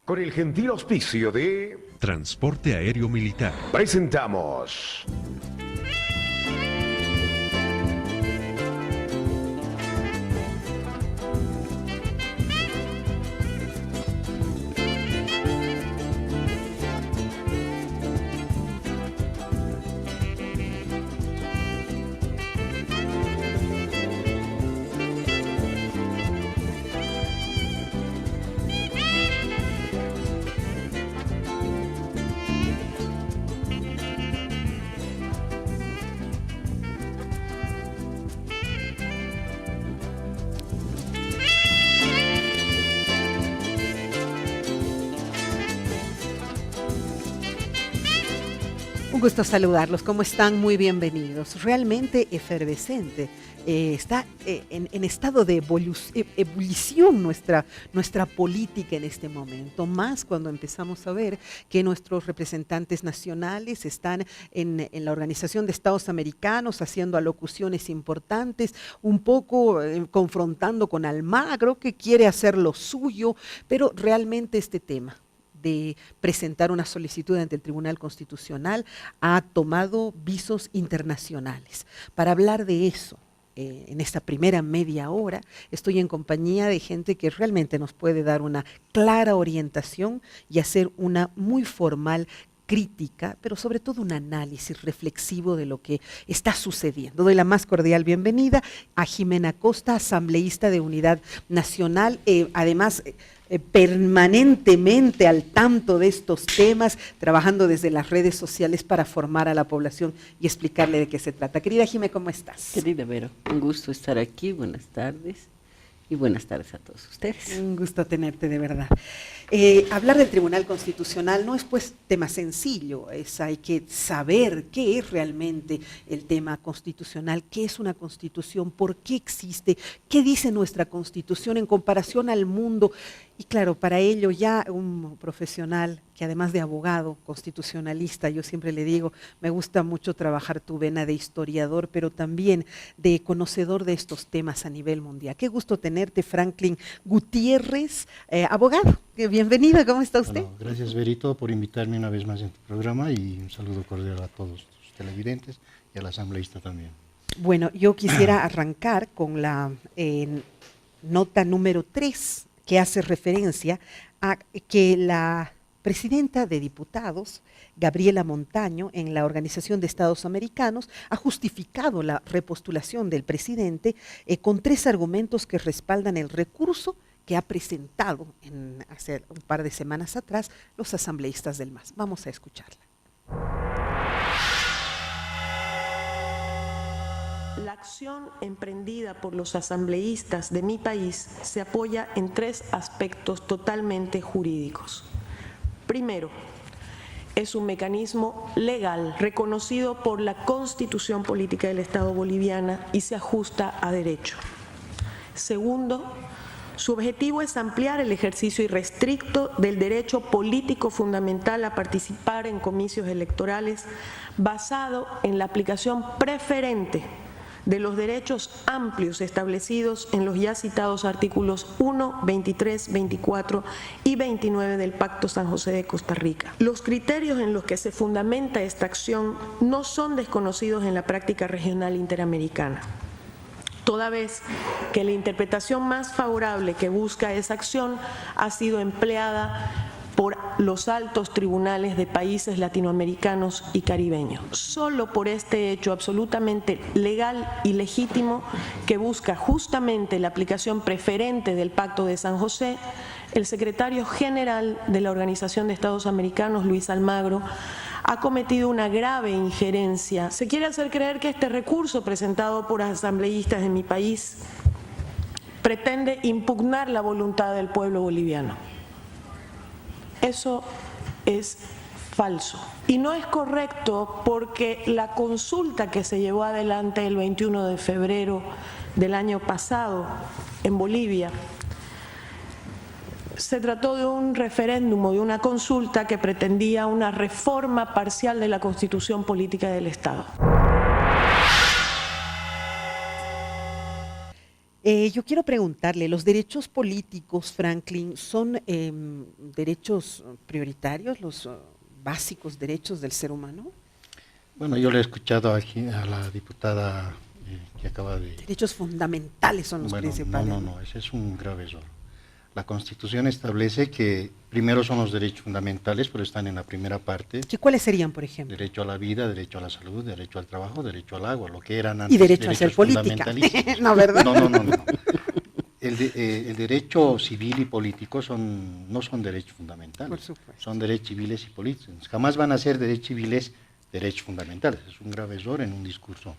Con el gentil auspicio de Transporte Aéreo Militar. presentamos Un gusto saludarlos, ¿cómo están? Muy bienvenidos. Realmente efervescente, está en estado de ebullición nuestra política en este momento, más cuando empezamos a ver que nuestros representantes nacionales están en la Organización de Estados Americanos haciendo alocuciones importantes, un poco confrontando con Almagro, que quiere hacer lo suyo, pero realmente este tema de presentar una solicitud ante el Tribunal Constitucional ha tomado visos internacionales. Para hablar de eso, en esta primera media hora, estoy en compañía de gente que realmente nos puede dar una clara orientación y hacer una muy formal crítica, pero sobre todo un análisis reflexivo de lo que está sucediendo. Doy la más cordial bienvenida a Jimena Costa, asambleísta de Unidad Nacional, además permanentemente al tanto de estos temas, trabajando desde las redes sociales para formar a la población y explicarle de qué se trata. Querida Jimé, ¿cómo estás? Querida Vero, un gusto estar aquí, buenas tardes y buenas tardes a todos ustedes. Un gusto tenerte, de verdad. Hablar del Tribunal Constitucional no es pues tema sencillo, hay que saber qué es realmente el tema constitucional, qué es una constitución, por qué existe, qué dice nuestra constitución en comparación al mundo. Y claro, para ello ya un profesional que además de abogado, constitucionalista, yo siempre le digo, me gusta mucho trabajar tu vena de historiador, pero también de conocedor de estos temas a nivel mundial. Qué gusto tenerte, Franklin Gutiérrez, abogado. Bienvenido, ¿cómo está usted? Bueno, gracias, Verito, por invitarme una vez más en tu programa y un saludo cordial a todos tus televidentes y al asambleísta también. Bueno, yo quisiera arrancar con la nota número 3, que hace referencia a que la presidenta de diputados, Gabriela Montaño, en la Organización de Estados Americanos, ha justificado la repostulación del presidente con 3 argumentos que respaldan el recurso que ha presentado hace un par de semanas atrás los asambleístas del MAS. Vamos a escucharla. La acción emprendida por los asambleístas de mi país se apoya en 3 aspectos totalmente jurídicos. Primero, es un mecanismo legal reconocido por la Constitución Política del Estado Boliviana y se ajusta a derecho. Segundo, su objetivo es ampliar el ejercicio irrestricto del derecho político fundamental a participar en comicios electorales basado en la aplicación preferente de los derechos amplios establecidos en los ya citados artículos 1, 23, 24 y 29 del Pacto San José de Costa Rica. Los criterios en los que se fundamenta esta acción no son desconocidos en la práctica regional interamericana, toda vez que la interpretación más favorable que busca esa acción ha sido empleada por los altos tribunales de países latinoamericanos y caribeños. Solo por este hecho absolutamente legal y legítimo que busca justamente la aplicación preferente del Pacto de San José, el secretario general de la Organización de Estados Americanos, Luis Almagro, ha cometido una grave injerencia. Se quiere hacer creer que este recurso presentado por asambleístas de mi país pretende impugnar la voluntad del pueblo boliviano. Eso es falso. Y no es correcto porque la consulta que se llevó adelante el 21 de febrero del año pasado en Bolivia se trató de un referéndum o de una consulta que pretendía una reforma parcial de la Constitución Política del Estado. Yo quiero preguntarle, ¿los derechos políticos, Franklin, son derechos prioritarios, los básicos derechos del ser humano? Bueno, yo le he escuchado aquí a la diputada que acaba de... Derechos fundamentales son los principales. No, ese es un grave error. La Constitución establece que primero son los derechos fundamentales, pero están en la primera parte. ¿Cuáles serían, por ejemplo? Derecho a la vida, derecho a la salud, derecho al trabajo, derecho al agua, lo que eran antes Y derecho a hacer derechos política. fundamentalistas. No, ¿verdad? No. El derecho civil y político no son derechos fundamentales. Por supuesto. Son derechos civiles y políticos. Jamás van a ser derechos civiles derechos fundamentales. Es un grave error en un discurso.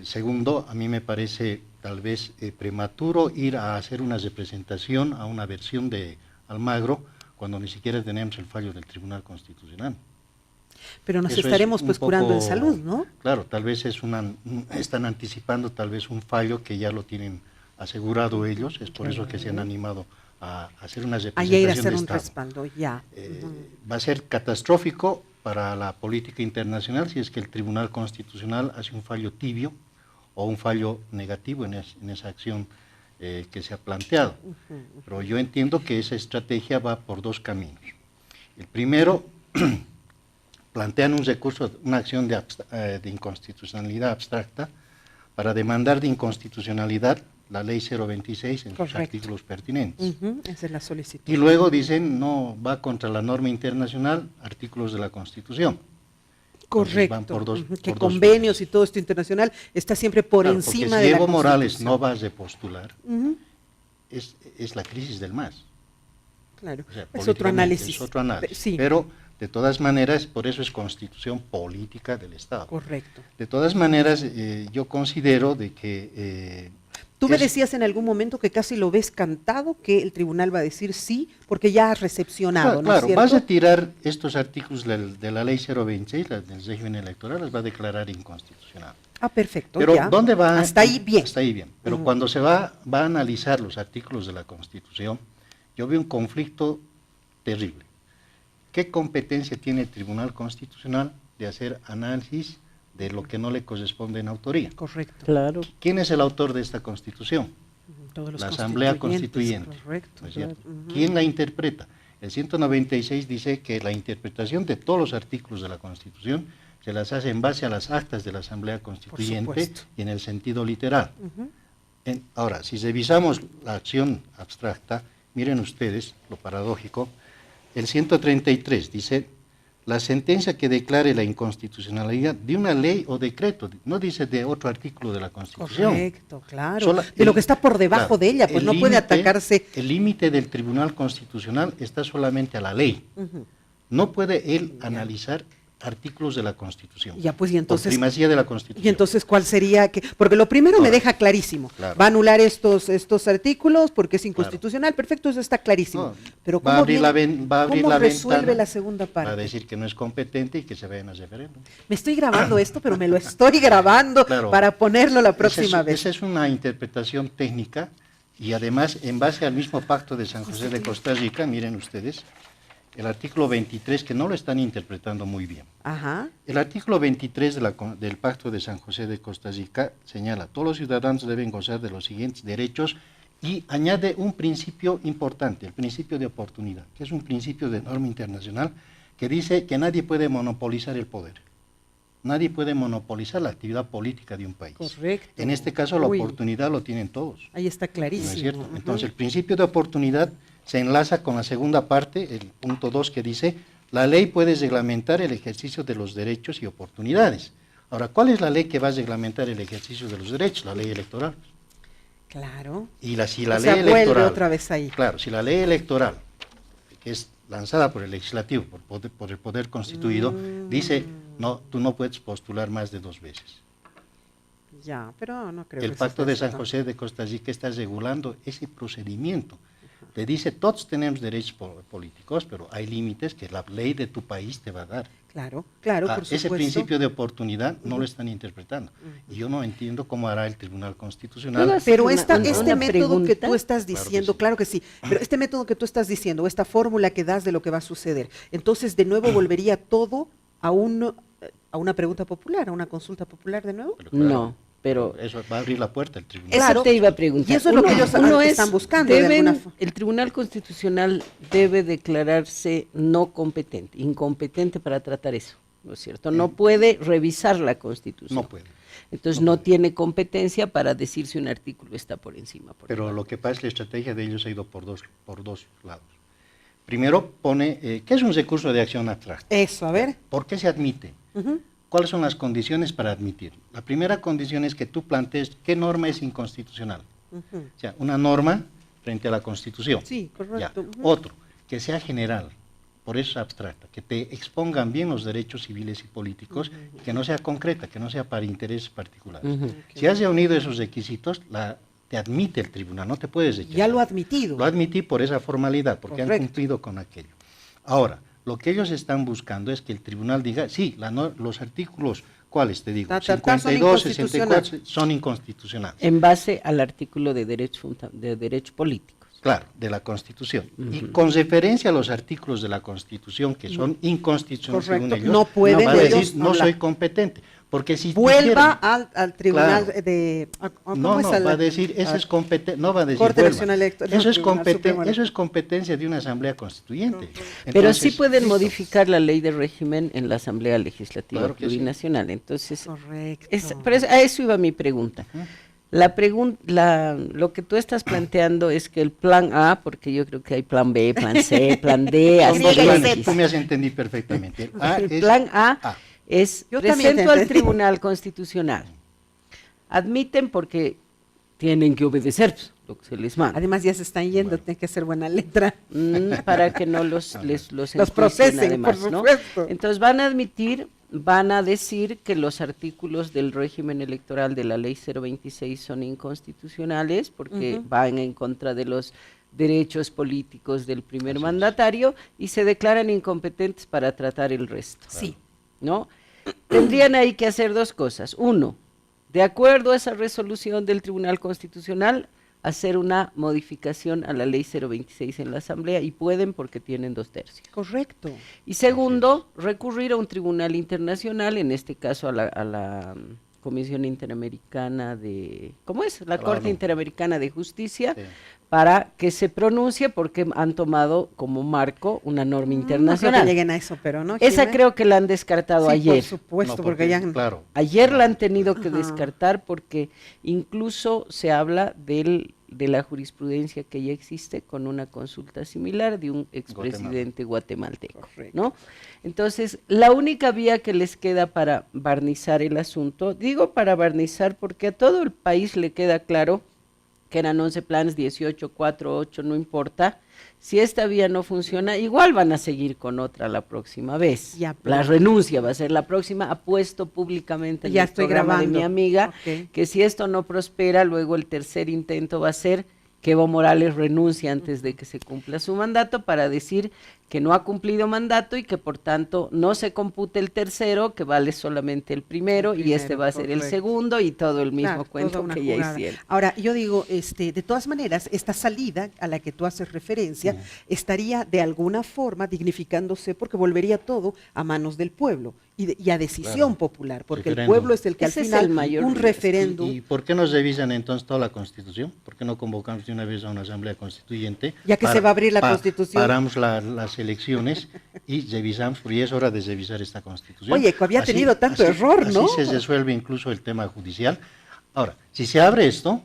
Segundo, a mí me parece tal vez prematuro ir a hacer una representación a una versión de Almagro cuando ni siquiera tenemos el fallo del Tribunal Constitucional. Pero nos Eso estaremos es un pues curando en poco, salud, ¿no? Claro, tal vez están anticipando tal vez un fallo que ya lo tienen asegurado ellos, es por eso que se han animado a hacer una representación ir a hacer de un Estado. respaldo, ya. Va a ser catastrófico para la política internacional si es que el Tribunal Constitucional hace un fallo tibio o un fallo negativo en esa acción que se ha planteado. Pero yo entiendo que esa estrategia va por dos caminos. El primero, plantean un recurso, una acción de inconstitucionalidad abstracta para demandar de inconstitucionalidad la ley 026 en sus artículos pertinentes. Esa es la solicitud. Y luego dicen, no, va contra la norma internacional, artículos de la Constitución. Correcto, van por dos, que por dos convenios y todo esto internacional está siempre por encima de la Constitución. Si Evo Morales no va a repostular, es la crisis del MAS. Claro, O sea, es otro análisis. Es otro análisis, sí. pero de todas maneras, por eso es constitución política del Estado. Correcto. De todas maneras, yo considero de que... Tú me decías en algún momento que casi lo ves cantado, que el tribunal va a decir sí, porque ya has recepcionado, ¿no es Claro, cierto? vas a tirar estos artículos de la ley 026, del régimen electoral, las va a declarar inconstitucional. Ah, perfecto, Pero ya. ¿dónde va? Hasta ahí bien. Hasta ahí bien. Pero cuando se va a analizar los artículos de la Constitución, yo veo un conflicto terrible. ¿Qué competencia tiene el Tribunal Constitucional de hacer análisis de lo que no le corresponde en autoría? Correcto. Claro. ¿Quién es el autor de esta Constitución? Todos los La Asamblea Constituyente. Correcto. ¿No es cierto? ¿Quién la interpreta? El 196 dice que la interpretación de todos los artículos de la Constitución se las hace en base a las actas de la Asamblea Constituyente y en el sentido literal. Ahora, si revisamos la acción abstracta, miren ustedes lo paradójico, el 133 dice, la sentencia que declare la inconstitucionalidad de una ley o decreto, no dice de otro artículo de la Constitución. Correcto, claro. De lo que está por debajo de ella, pues no puede atacarse. El límite del Tribunal Constitucional está solamente a la ley. No puede él analizar artículos de la Constitución. Ya, pues, y entonces, por primacía de la Constitución. Y entonces, ¿cuál sería? Porque lo primero me deja clarísimo. Claro. Va a anular estos artículos porque es inconstitucional. Perfecto, eso está clarísimo. No, pero va a abrir la ventana, resuelve la segunda parte? Va a decir que no es competente y que se vayan a referéndum. Me estoy grabando esto, pero me lo estoy grabando para ponerlo la próxima vez. Esa es una interpretación técnica y además en base al mismo pacto de San José de Costa Rica, miren ustedes, el artículo 23, que no lo están interpretando muy bien. Ajá. El artículo 23 del Pacto de San José de Costa Rica señala, todos los ciudadanos deben gozar de los siguientes derechos y añade un principio importante, el principio de oportunidad, que es un principio de norma internacional que dice que nadie puede monopolizar el poder. Nadie puede monopolizar la actividad política de un país. Correcto. En este caso la oportunidad lo tienen todos. Ahí está clarísimo. ¿No es cierto? Entonces el principio de oportunidad se enlaza con la segunda parte, el punto 2 que dice, la ley puede reglamentar el ejercicio de los derechos y oportunidades. Ahora, ¿cuál es la ley que va a reglamentar el ejercicio de los derechos? La ley electoral. Claro. Y si la o ley sea, electoral, vuelve otra vez ahí. Claro, si la ley electoral, que es lanzada por el legislativo, por el poder constituido, dice, no, tú no puedes postular más de 2 veces. Ya, pero no creo El que Pacto de San José de Costa Rica está regulando ese procedimiento. Te dice, todos tenemos derechos políticos, pero hay límites que la ley de tu país te va a dar. Claro, claro, por supuesto. Ese principio de oportunidad no lo están interpretando. Y yo no entiendo cómo hará el Tribunal Constitucional. Pero este método que tú estás diciendo, claro que sí, pero este método que tú estás diciendo, esta fórmula que das de lo que va a suceder, entonces de nuevo volvería todo a una pregunta popular, a una consulta popular de nuevo. Pero claro, No. pero eso va a abrir la puerta el tribunal. eso Claro. te iba a preguntar. Y eso es lo que ellos están buscando, de alguna forma. El Tribunal Constitucional debe declararse no competente, incompetente para tratar eso, ¿no es cierto? No puede revisar la Constitución. No puede. Entonces no tiene competencia para decir si un artículo está por encima. Pero lo que pasa es que la estrategia de ellos ha ido por dos lados. Primero pone, ¿qué es un recurso de acción abstracta? Eso, a ver. ¿Por qué se admite? Ujú. ¿Cuáles son las condiciones para admitir? La primera condición es que tú plantees qué norma es inconstitucional. Ujú. O sea, una norma frente a la Constitución. Sí, correcto. Ya. Ujú. Otro, que sea general, por eso es abstracta, que te expongan bien los derechos civiles y políticos, y que no sea concreta, que no sea para intereses particulares. Ujú. Si has reunido esos requisitos, te admite el tribunal, no te puedes rechazar. Ya lo ha admitido. Lo admití por esa formalidad, porque han Correcto. cumplido con aquello. Ahora, lo que ellos están buscando es que el tribunal diga, sí, los artículos, ¿cuáles te digo? Ta, ta, ta, son 52, inconstitucionales. 64, son inconstitucionales. En base al artículo de derechos políticos. Claro, de la Constitución. Y con referencia a los artículos de la Constitución que son inconstitucionales Correcto. según ellos, No pueden va a decir, ellos no hablar. soy competente. Porque si Vuelva dijeran- al tribunal Claro. de... No, va a decir, eso es competente, no va a decir, Corte vuelva. Nacional Electoral, eso es Tribunal Supremo eso es competencia de una asamblea constituyente. Pero sí Entonces, pueden listo. modificar la ley de régimen en la Asamblea Legislativa Claro que sí. Plurinacional. Entonces, Correcto. a eso iba mi pregunta. Lo que tú estás planteando es que el plan A, porque yo creo que hay plan B, plan C, plan D, Son hasta dos el planes, X. tú me has entendido perfectamente. El A El es plan A A. es Yo también te presento al entendí. Tribunal Constitucional. Admiten porque tienen que obedecer lo que se les manda. Además ya se están yendo, tiene que ser buena letra. Para que no los enjuicien procesen, además, por ¿no? supuesto. Entonces van a decir que los artículos del régimen electoral de la ley 026 son inconstitucionales porque Ujú. van en contra de los derechos políticos del primer mandatario y se declaran incompetentes para tratar el resto. Sí. ¿No? Tendrían ahí que hacer dos cosas. Uno, de acuerdo a esa resolución del Tribunal Constitucional, hacer una modificación a la ley 026 en la Asamblea y pueden porque tienen 2/3. Correcto. Y segundo, recurrir a un tribunal internacional, en este caso a la Comisión Interamericana de, ¿cómo es? La La Corte ONU. Interamericana de Justicia, Sí. para que se pronuncie porque han tomado como marco una norma No creo internacional. que lleguen a eso, pero no. Esa Jimé? creo que la han descartado Sí, ayer. por supuesto, No, porque ya... claro. Ayer la han tenido que Ajá. descartar porque incluso se habla de la jurisprudencia que ya existe con una consulta similar de un expresidente guatemalteco, Correcto. ¿no? Entonces, la única vía que les queda para barnizar el asunto, digo para barnizar porque a todo el país le queda claro que eran 11 planes, 18, 4, 8, no importa. Si esta vía no funciona, igual van a seguir con otra la próxima vez. Ya, pero- La renuncia va a ser la próxima. Apuesto públicamente en Ya el estoy programa grabando. de mi amiga Ok. que si esto no prospera, luego el tercer intento va a ser que Evo Morales renuncie antes de que se cumpla su mandato para decir que no ha cumplido mandato y que por tanto no se compute el tercero, que vale solamente el primero, y este va a ser el correcto. segundo y todo el mismo Claro, cuento toda una que ya jugada. hicieron. Ahora, yo digo, de todas maneras, esta salida a la que tú haces referencia estaría de alguna forma dignificándose porque volvería todo a manos del pueblo y a decisión Claro. popular, porque el Referéndum. pueblo es el que Ese al es final el mayor un riesgo. referéndum, ¿Y por qué no revisan entonces toda la Constitución? ¿Por qué no convocamos de una vez a una Asamblea Constituyente? Ya que se va a abrir la Constitución. Paramos las elecciones y revisamos, porque ya es hora de revisar esta Constitución. Oye, que había tenido tanto error, ¿no? Así se resuelve incluso el tema judicial. Ahora, si se abre esto,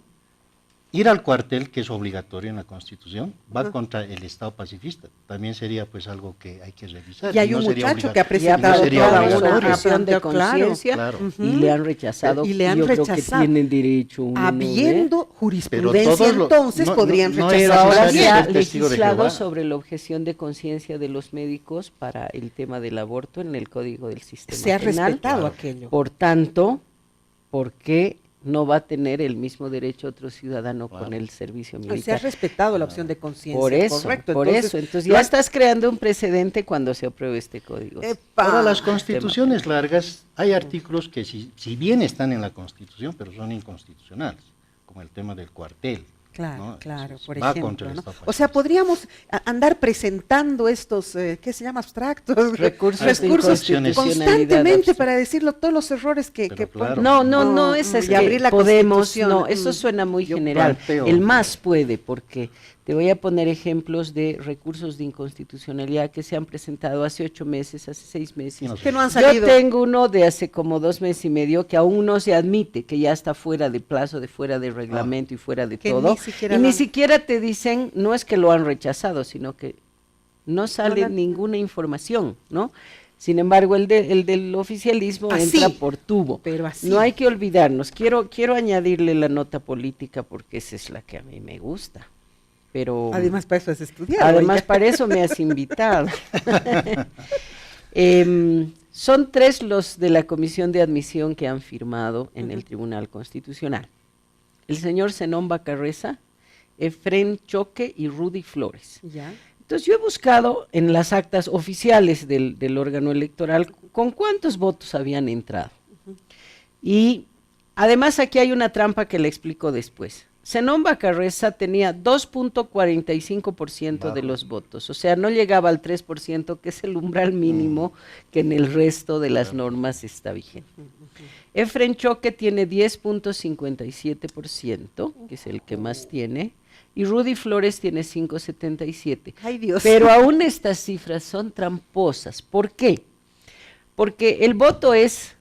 ir al cuartel, que es obligatorio en la Constitución, va contra el Estado pacifista. También sería pues algo que hay que revisar. y hay no un sería muchacho que ha obligatorio. Ya presentado sería toda obligatorio. una objeción de claro, conciencia claro. y le han rechazado. Y le han yo rechazado. creo que tienen derecho uno, ¿no? habiendo Pero jurisprudencia, todos entonces no- podrían no Pero era rechazar. ahora necesario se ha ser testigo de legislado Jehová. sobre la objeción de conciencia de los médicos para el tema del aborto en el Código del Sistema Se ha Penal. respetado Claro. aquello. Por tanto, ¿por qué no va a tener el mismo derecho otro ciudadano con el servicio Se ha militar? respetado la opción de conciencia. Por eso, correcto. por eso. Entonces ya estás creando un precedente cuando se apruebe este código. ¡Epa! Ahora, las constituciones largas, hay artículos que si bien están en la Constitución, pero son inconstitucionales, como el tema del cuartel. Claro, ¿no? claro, Eso por va ejemplo, contra el ¿no? Estado O sea, fallido. podríamos andar presentando estos, ¿qué se llama? Abstractos, Recursos de inconstitucionalidad constantemente abstracta. para decirlo, todos los errores que Pero ponen. claro. No, es y que abrir la podemos, Constitución. no, eso suena muy Yo general. planteo- El MAS puede, porque te voy a poner ejemplos de recursos de inconstitucionalidad que se han presentado hace 8 meses, hace 6 meses. Sí, no sé. Que no han Yo salido. tengo uno de hace como 2 meses y medio que aún no se admite, que ya está fuera de plazo, de fuera de reglamento y fuera de Que todo. ni siquiera Y lo ni han- siquiera te dicen, no es que lo han rechazado, sino que no sale la- ninguna información, ¿no? Sin embargo, el del oficialismo Así, entra por tubo. pero así. No hay que olvidarnos. Quiero añadirle la nota política porque esa es la que a mí me gusta. Pero Además, para eso es estudiar. además oiga. para eso me has invitado. Son 3 los de la comisión de admisión que han firmado en el Tribunal Constitucional. El señor Zenón Bacarreza, Efrén Choque y Rudy Flores. Ya. Entonces yo he buscado en las actas oficiales del órgano electoral con cuántos votos habían entrado. Y además aquí hay una trampa que le explico después. Zenón Bacarreza tenía 2.45% de los votos, o sea, no llegaba al 3%, que es el umbral mínimo que en el resto de las normas está vigente. Efrén Choque tiene 10.57%, que es el que más tiene, y Rudy Flores tiene 5.77%. Ay, Dios. Pero aún estas cifras son tramposas. ¿Por qué? Porque el voto es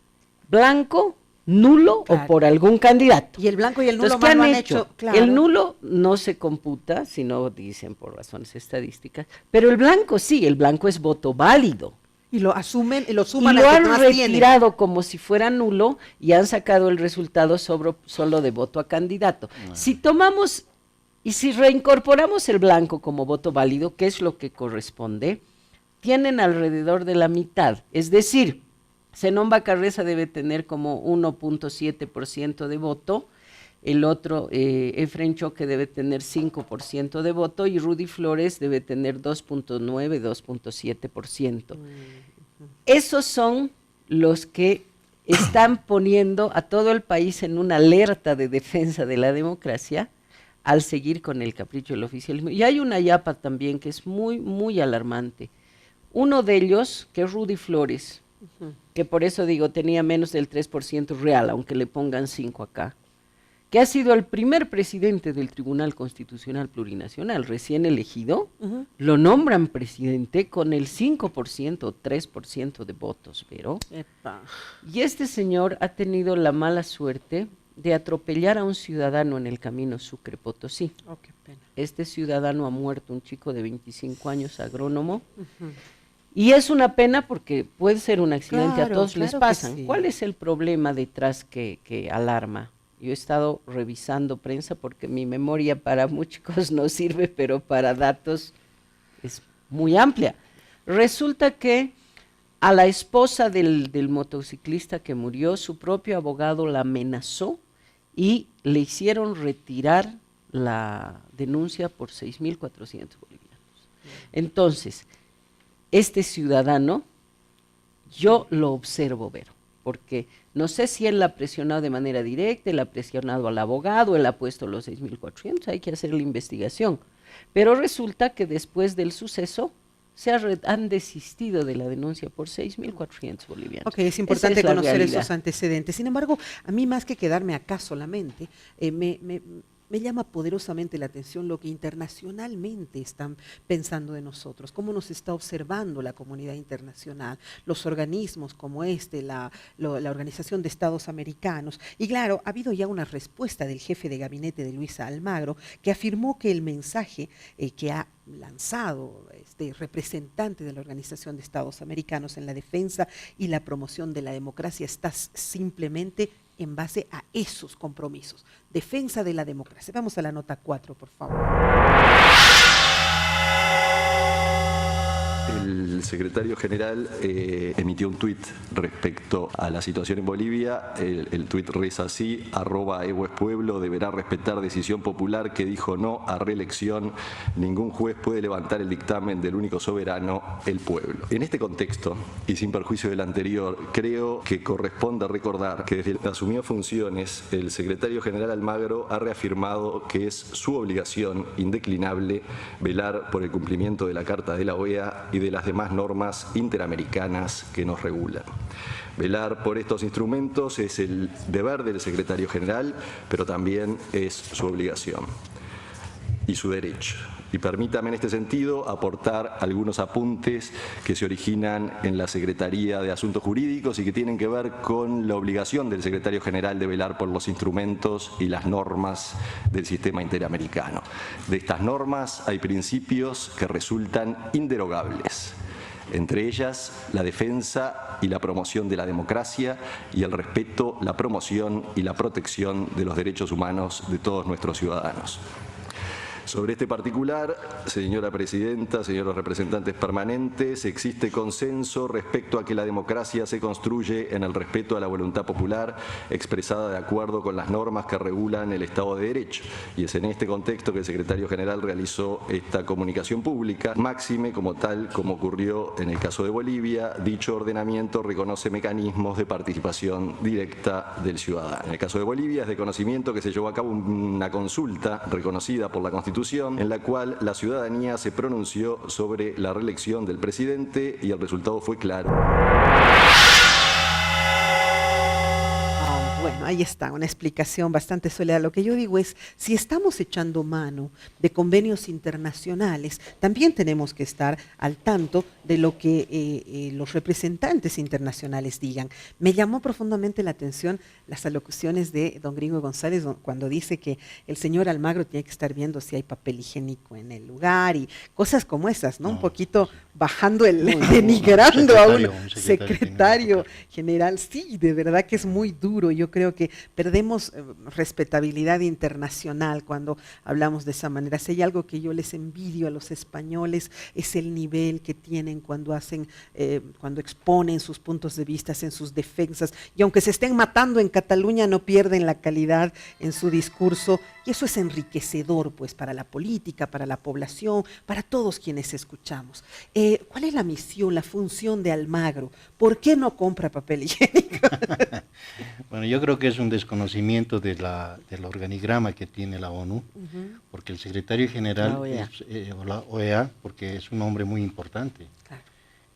blanco, nulo Claro. o por algún candidato. Y el blanco y el nulo Entonces, ¿qué más lo han han hecho? hecho. Claro. El nulo no se computa, si no dicen por razones estadísticas, pero el blanco sí, el blanco es voto válido. Y lo asumen y lo Y suman lo al que han más tiene. retirado como si fuera nulo y han sacado el resultado solo de voto a candidato. Si tomamos y si reincorporamos el blanco como voto válido, que es lo que corresponde, tienen alrededor de la mitad. Es decir, Zenón Bacarreza debe tener como 1.7% de voto, el otro, Efrén Choque, debe tener 5% de voto y Rudy Flores debe tener 2.9, 2.7%. Esos son los que están poniendo a todo el país en una alerta de defensa de la democracia al seguir con el capricho del oficialismo. Y hay una yapa también que es muy, muy alarmante. Uno de ellos, que es Rudy Flores, que por eso digo tenía menos del 3% real, aunque le pongan 5 acá, que ha sido el primer presidente del Tribunal Constitucional Plurinacional, recién elegido, lo nombran presidente con el 5% o 3% de votos, pero Epa. y este señor ha tenido la mala suerte de atropellar a un ciudadano en el camino Sucre-Potosí. Oh, qué pena. Este ciudadano ha muerto, un chico de 25 años, agrónomo, y es una pena porque puede ser un accidente, Claro, a todos les claro que pasan. sí. ¿Cuál es el problema detrás que alarma? Yo he estado revisando prensa porque mi memoria para muchas cosas no sirve, pero para datos es muy amplia. Resulta que a la esposa del motociclista que murió, su propio abogado la amenazó y le hicieron retirar la denuncia por 6.400 bolivianos. Entonces, este ciudadano, yo lo observo, Vero, porque no sé si él la ha presionado de manera directa, él ha presionado al abogado, él ha puesto los 6.400, hay que hacer la investigación. Pero resulta que después del suceso han desistido de la denuncia por 6.400 bolivianos. Ok, es importante Esa es la conocer realidad. esos antecedentes. Sin embargo, a mí más que quedarme acá solamente, me llama poderosamente la atención lo que internacionalmente están pensando de nosotros, cómo nos está observando la comunidad internacional, los organismos como la Organización de Estados Americanos. Y claro, ha habido ya una respuesta del jefe de gabinete de Luisa Almagro, que afirmó que el mensaje que ha lanzado este representante de la Organización de Estados Americanos en la defensa y la promoción de la democracia está simplemente en base a esos compromisos. Defensa de la democracia. Vamos a la nota 4, por favor. el secretario general emitió un tuit respecto a la situación en Bolivia. El tuit reza así: @EvoEsPueblo deberá respetar decisión popular que dijo no a reelección. Ningún juez puede levantar el dictamen del único soberano, el pueblo. En este contexto, y sin perjuicio del anterior, creo que corresponde recordar que desde que asumió funciones, el secretario general Almagro ha reafirmado que es su obligación indeclinable velar por el cumplimiento de la Carta de la OEA y de las demás normas interamericanas que nos regulan. Velar por estos instrumentos es el deber del secretario general, pero también es su obligación y su derecho. Y permítame en este sentido aportar algunos apuntes que se originan en la Secretaría de Asuntos Jurídicos y que tienen que ver con la obligación del secretario general de velar por los instrumentos y las normas del sistema interamericano. De estas normas hay principios que resultan inderogables. Entre ellas, la defensa y la promoción de la democracia y el respeto, la promoción y la protección de los derechos humanos de todos nuestros ciudadanos. Sobre este particular, señora presidenta, señores representantes permanentes, existe consenso respecto a que la democracia se construye en el respeto a la voluntad popular expresada de acuerdo con las normas que regulan el Estado de Derecho. Y es en este contexto que el secretario general realizó esta comunicación pública. Máxime, como tal, como ocurrió en el caso de Bolivia, dicho ordenamiento reconoce mecanismos de participación directa del ciudadano. En el caso de Bolivia es de conocimiento que se llevó a cabo una consulta reconocida por la Constitución, en la cual la ciudadanía se pronunció sobre la reelección del presidente y el resultado fue claro. Bueno, ahí está, una explicación bastante sólida. Lo que yo digo es, si estamos echando mano de convenios internacionales, también tenemos que estar al tanto de lo que los representantes internacionales digan. Me llamó profundamente la atención las alocuciones de don Gringo González cuando dice que el señor Almagro tiene que estar viendo si hay papel higiénico en el lugar y cosas como esas, ¿no? Un poquito bajando denigrando a un secretario general. Sí, de verdad que es muy duro. Yo creo que perdemos respetabilidad internacional cuando hablamos de esa manera. Si hay algo que yo les envidio a los españoles es el nivel que tienen cuando hacen, cuando exponen sus puntos de vista, en sus defensas, y aunque se estén matando en Cataluña no pierden la calidad en su discurso, y eso es enriquecedor pues para la política, para la población, para todos quienes escuchamos. ¿Cuál es la misión, la función de Almagro? ¿Por qué no compra papel higiénico? Bueno, yo creo que es un desconocimiento del organigrama que tiene la ONU, porque el secretario general, la OEA, porque es un hombre muy importante. Claro.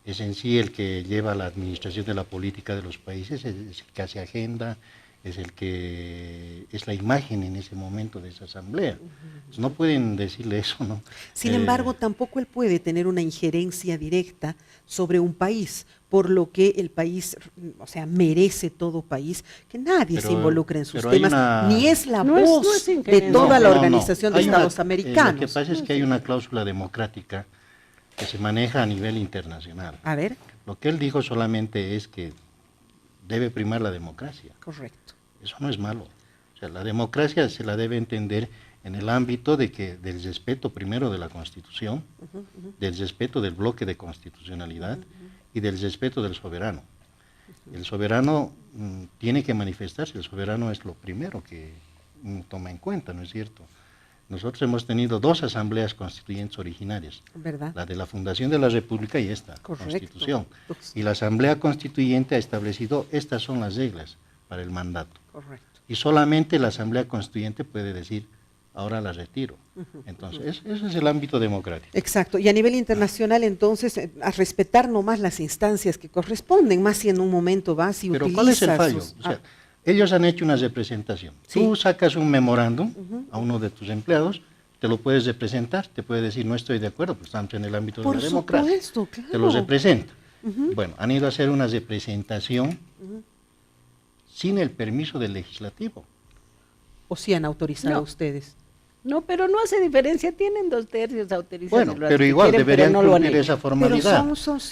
Es en sí el que lleva la administración de la política de los países, es el que hace agenda, es el que es la imagen en ese momento de esa asamblea. Pues no pueden decirle eso, ¿no? Sin embargo, tampoco él puede tener una injerencia directa sobre un país, por lo que el país, o sea, merece todo país, que nadie se involucre en sus temas, ni es la voz de toda la Organización de Estados Americanos. Lo que pasa es que hay una cláusula democrática que se maneja a nivel internacional. A ver. Lo que él dijo solamente es que debe primar la democracia. Correcto. Eso no es malo. O sea, la democracia se la debe entender en el ámbito de que del respeto primero de la Constitución, del respeto del bloque de constitucionalidad y del respeto del soberano. El soberano tiene que manifestarse, el soberano es lo primero que toma en cuenta, ¿no es cierto? Nosotros hemos tenido 2 asambleas constituyentes originarias, ¿verdad? La de la fundación de la República y esta Constitución. Y la Asamblea Constituyente ha establecido, estas son las reglas para el mandato. Correcto. Y solamente la Asamblea Constituyente puede decir, ahora la retiro. Entonces, ese es el ámbito democrático. Exacto. Y a nivel internacional, entonces, a respetar nomás las instancias que corresponden, más si en un momento vas y utilizas... Pero ¿cuál es el fallo? O sea, ellos han hecho una representación. ¿Sí? Tú sacas un memorándum a uno de tus empleados, te lo puedes representar, te puede decir, no estoy de acuerdo, pues estamos en el ámbito de la democracia. Por supuesto, claro. Te lo representa. Bueno, han ido a hacer una representación sin el permiso del legislativo. ¿O sí han autorizado a ustedes? No, pero no hace diferencia, tienen 2/3 autorizados. Bueno, pero igual deberían cumplir esa formalidad. Pero son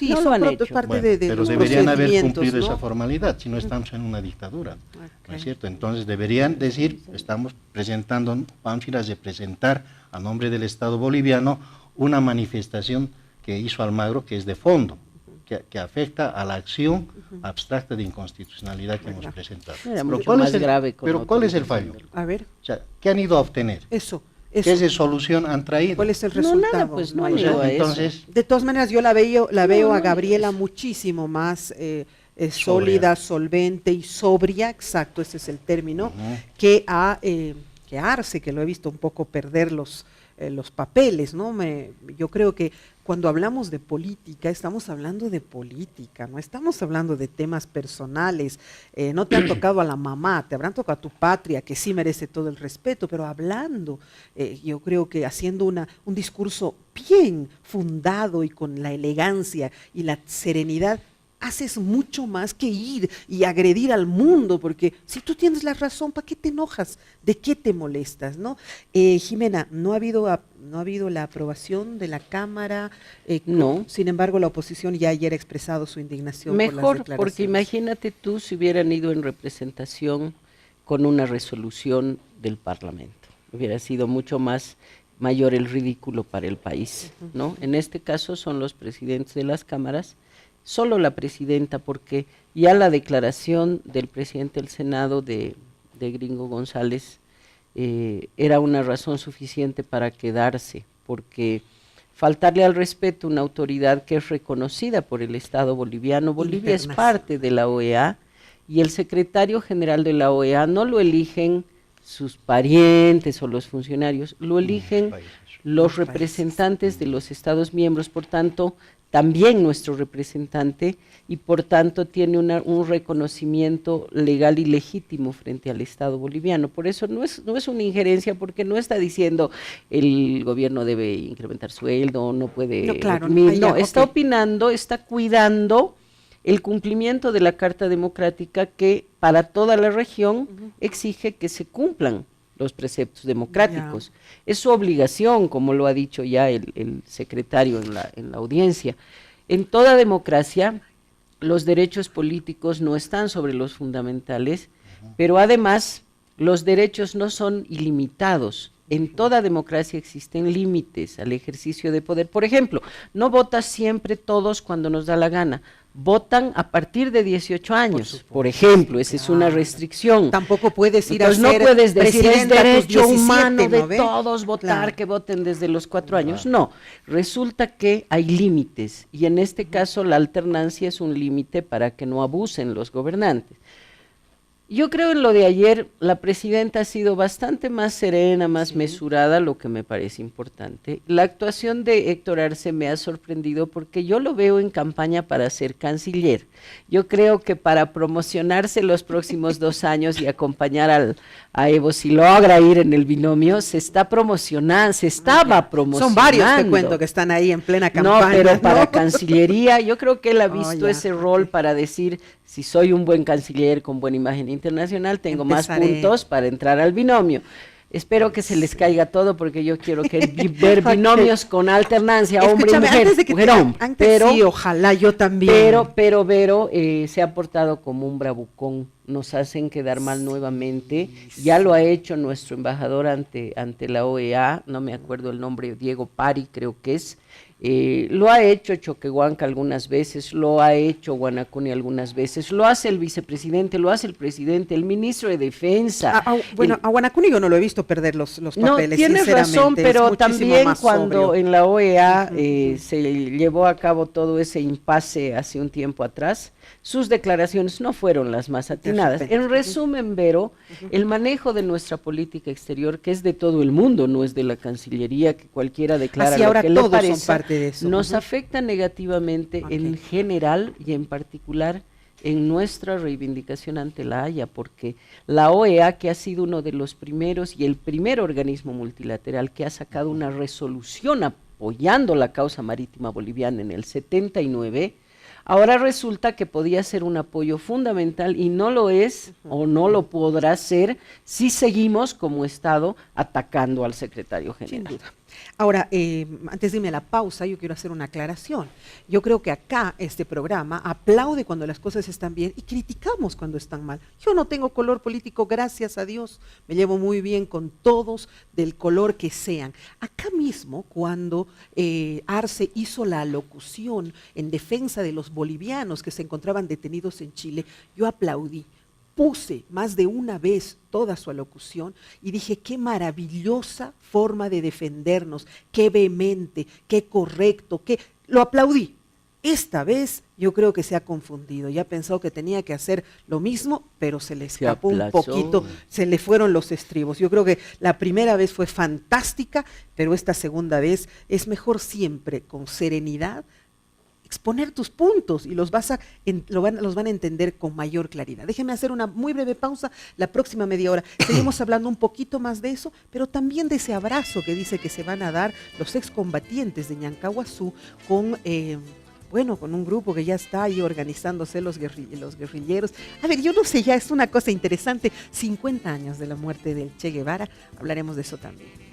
parte bueno, de pero los deberían haber cumplido, ¿no?, esa formalidad, si no estamos en una dictadura, ¿no es cierto? Entonces deberían decir, estamos presentando, Pánfilas, de presentar a nombre del Estado boliviano una manifestación que hizo Almagro, que es de fondo, que afecta a la acción abstracta de inconstitucionalidad que hemos presentado. Era mucho más grave. Pero ¿cuál es el fallo? A ver, O sea, ¿qué han ido a obtener? eso. ¿Qué solución han traído? ¿Cuál es el No, resultado? nada, pues no hay han ido nada. a eso. Entonces, De todas maneras, yo la veo a Gabriela muchísimo más sólida, solvente y sobria, exacto, ese es el término, que a Arce, que lo he visto un poco perder los papeles, ¿no? Yo creo que cuando hablamos de política, estamos hablando de política, no estamos hablando de temas personales. No te han tocado a la mamá, te habrán tocado a tu patria, que sí merece todo el respeto, pero hablando, yo creo que haciendo un discurso bien fundado y con la elegancia y la serenidad, haces mucho más que ir y agredir al mundo, porque si tú tienes la razón, ¿para qué te enojas? ¿De qué te molestas? ¿No? Jimena, no ha habido la aprobación de la Cámara, No. Sin embargo, la oposición ya ayer ha expresado su indignación por las Mejor, declaraciones. porque imagínate tú si hubieran ido en representación con una resolución del Parlamento. Hubiera sido mucho más mayor el ridículo para el país, ¿no? En este caso son los presidentes de las cámaras, solo la presidenta, porque ya la declaración del presidente del Senado de Gringo González era una razón suficiente para quedarse, porque faltarle al respeto a una autoridad que es reconocida por el Estado boliviano. Bolivia es parte de la OEA y el secretario general de la OEA no lo eligen sus parientes o los funcionarios, lo eligen los representantes de los Estados miembros, por tanto, también nuestro representante, y por tanto tiene un reconocimiento legal y legítimo frente al Estado boliviano. Por eso no es una injerencia, porque no está diciendo el gobierno debe incrementar sueldo, no puede... No, claro, está opinando, está cuidando el cumplimiento de la Carta Democrática, que para toda la región exige que se cumplan los preceptos democráticos. Es su obligación, como lo ha dicho ya el secretario en la audiencia. En toda democracia, los derechos políticos no están sobre los fundamentales, pero además los derechos no son ilimitados. En toda democracia existen límites al ejercicio de poder. Por ejemplo, no votas siempre todos cuando nos da la gana. Votan a partir de 18 años, por ejemplo, esa es una restricción. Tampoco puedes ir Entonces, a ser no puedes decir es presidenta a tus derecho 17, humano de ¿no ve? todos votar, Claro. que voten desde los 4 años. No, resulta que hay límites y en este caso la alternancia es un límite para que no abusen los gobernantes. Yo creo en lo de ayer, la presidenta ha sido bastante más serena, más mesurada, lo que me parece importante. La actuación de Héctor Arce me ha sorprendido porque yo lo veo en campaña para ser canciller. Yo creo que para promocionarse los próximos 2 años y acompañar a Evo, si logra ir en el binomio, se estaba promocionando. Son varios, te cuento, que están ahí en plena campaña. No, pero para ¿no? Cancillería, yo creo que él ha visto ya, ese rol para decir, si soy un buen canciller con buena imagen internacional, tengo más puntos para entrar al binomio. Espero que se les caiga todo, porque yo quiero ver binomios con alternancia, hombre y Escúchame, mujer, antes de que mujerón, pero sí, ojalá yo también. pero Vero se ha portado como un bravucón, nos hacen quedar mal nuevamente. Ya lo ha hecho nuestro embajador ante la OEA, no me acuerdo el nombre, Diego Pari creo que es. Lo ha hecho Choquehuanca algunas veces, lo ha hecho Guanacuni algunas veces, lo hace el vicepresidente, lo hace el presidente, el ministro de Defensa. Bueno, a Guanacuni yo no lo he visto perder los papeles, no, tienes razón, sinceramente, pero es muchísimo también más cuando sobrio. en la OEA se llevó a cabo todo ese impasse hace un tiempo atrás, sus declaraciones no fueron las más atinadas. En resumen, Vero, el manejo de nuestra política exterior, que es de todo el mundo, no es de la Cancillería, que cualquiera declara Así ahora lo que le todos son parezca, parte de eso. nos afecta negativamente en general y en particular en nuestra reivindicación ante la Haya, porque la OEA, que ha sido uno de los primeros y el primer organismo multilateral que ha sacado una resolución apoyando la causa marítima boliviana en el 79, ahora resulta que podía ser un apoyo fundamental y no lo es o no lo podrá ser si seguimos como Estado atacando al secretario general. Sin duda. Ahora, antes de irme a la pausa, yo quiero hacer una aclaración. Yo creo que acá este programa aplaude cuando las cosas están bien y criticamos cuando están mal. Yo no tengo color político, gracias a Dios. Me llevo muy bien con todos del color que sean. Acá mismo, cuando Arce hizo la alocución en defensa de los bolivianos que se encontraban detenidos en Chile, yo aplaudí. Puse más de una vez toda su alocución y dije, qué maravillosa forma de defendernos, qué vehemente, qué correcto, lo aplaudí. Esta vez yo creo que se ha confundido, ya pensó que tenía que hacer lo mismo, pero se le escapó un poquito, se le fueron los estribos. Yo creo que la primera vez fue fantástica, pero esta segunda vez es mejor siempre con serenidad exponer tus puntos y los van a entender con mayor claridad. Déjenme hacer una muy breve pausa, la próxima media hora seguimos hablando un poquito más de eso, pero también de ese abrazo que dice que se van a dar los excombatientes de Ñancahuazú con un grupo que ya está ahí organizándose los guerrilleros. A ver, yo no sé, ya es una cosa interesante, 50 años de la muerte del Che Guevara, hablaremos de eso también.